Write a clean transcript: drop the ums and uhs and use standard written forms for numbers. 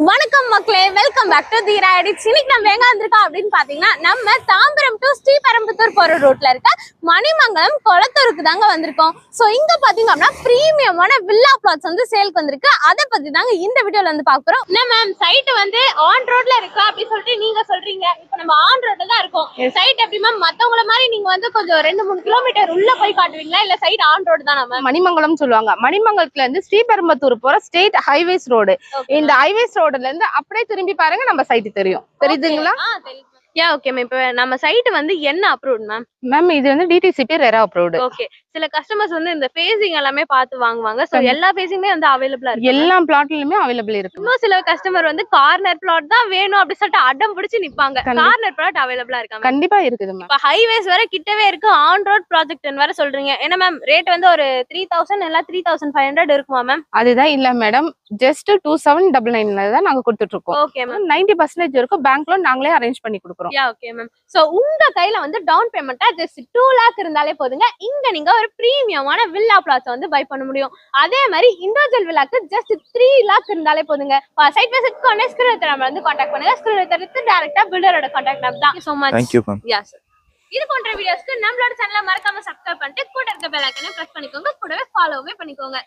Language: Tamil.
வணக்கம் மக்களே, வெல்கம் பேக் டு தீரா எடிட்ஸ். இன்னைக்கு நம்ம எங்க வந்திருக்கோம் அப்படின்னு பாத்தீங்கன்னா, நம்ம தாம்பரம் டு ஸ்ரீபெரும்புத்தூர் போற ரூட்ல இருக்க மணிமங்கலம் கொளத்தூருக்கு தாங்க வந்திருக்கோம். சோ இங்க பாத்தீங்க அப்படின்னா பிரீமியமான வில்லா பிளாட்ஸ் வந்து சேல்க்கு வந்திருக்கு. அதை பத்தி தாங்க இந்த வீடியோல வந்து பார்க்க போறோம். என்ன மேம், சைட் வந்து ஆன் ரோட்ல இருக்கா அப்படின்னு சொல்லிட்டு நீங்க சொல்றீங்க. இப்போ நம்ம ஆன் ரோட்ல தான் இருக்கோம். சைட் எப்படி மேம், மத்தவங்கள மாதிரி நீங்க வந்து கொஞ்சம் 2-3 கிலோமீட்டர் உள்ள போய் காட்டுவீங்களா, இல்ல சைட் ஆன் ரோடு தானா மேம்? மணிமங்கலம் சொல்லுவாங்க. மணிமங்கலத்துல இருந்து ஸ்ரீபெரும்புத்தூர் போற ஸ்டேட் ஹைவேஸ் ரோடு. இந்த ஹைவேஸ் ரோடுல இருந்து அப்படியே திரும்பி பாருங்க, நம்ம சைட் தெரியும். தெரியுதுங்களா? Yeah okay ma'am. இப்போ நம்ம சைட் வந்து என்ன அப்ரூவ்ட் மேம்? மேம் இது வந்து டிடிசிபி ரெரா அப்ரூவ்ட். ஓகே. சில கஸ்டமர்ஸ் வந்து இந்த ஃபேசிங் எல்லாமே பார்த்து வாங்குவாங்க. சோ எல்லா ஃபேசிங்குமே வந்து அவேலபிளா இருக்கு. எல்லா பிளாட்லயுமே அவைலபிள் இருக்கு. இன்னும் சில கஸ்டமர் வந்து கார்னர் பிளாட் தான் வேணும் அப்படி சொல்லிட்டு அடம் பிடிச்சு நிப்பாங்க. கார்னர் பிளாட் அவேலபிளா இருக்கா? கண்டிப்பா இருக்குது மேம். இப்ப ஹைவேஸ் வர கிட்டவே இருக்கு, ஆன் ரோட் ப்ராஜெக்ட் வர சொல்றீங்க. என்ன மேம் ரேட் வந்து ஒரு 3000 இல்ல 3500 இருக்குமா மேம்? அதுதான் இல்ல மேடம், ஜஸ்ட் 2799 தான் நாங்க கொடுத்துட்டு இருக்கோம். Okay ma'am. 90% இருக்கும். பேங்க் லோன் நாங்களே அரேஞ்ச் பண்ணி கொடுக்குறோம். Yeah okay ma'am. சோ உங்க கையில வந்து டவுன் பேமெண்டா ஜஸ்ட் 2 lakh இருந்தாலே போதுங்க. இங்க நீங்க ஒரு பிரீமியமான வில்லா பிளாட்ஸ் வந்து பை பண்ண முடியும். அதே மாதிரி இண்டிவிஜுவல் வில்லாக்கு ஜஸ்ட் 3 lakh இருந்தாலே போதுங்க. சைட் விசிட் பண்ண ஸ்கிரீன் நம்பர் வந்து கான்டாக்ட் பண்ணுங்க. ஸ்கிரீன் எடுத்து டைரக்டா பில்டரோட கான்டாக்ட் நம்பர் தான். So much. Thank you ma'am. Yeah sir. இது போன்ற வீடியோஸ்க்கு நம்மளோட சேனலை மறக்காம சப்ஸ்கிரைப் பண்ணிட்டு கூட இருக்க பெல் ஐகானை பிரஸ் பண்ணிக்கோங்க. கூடவே ஃபாலோவே பண்ணிக்கோங்க.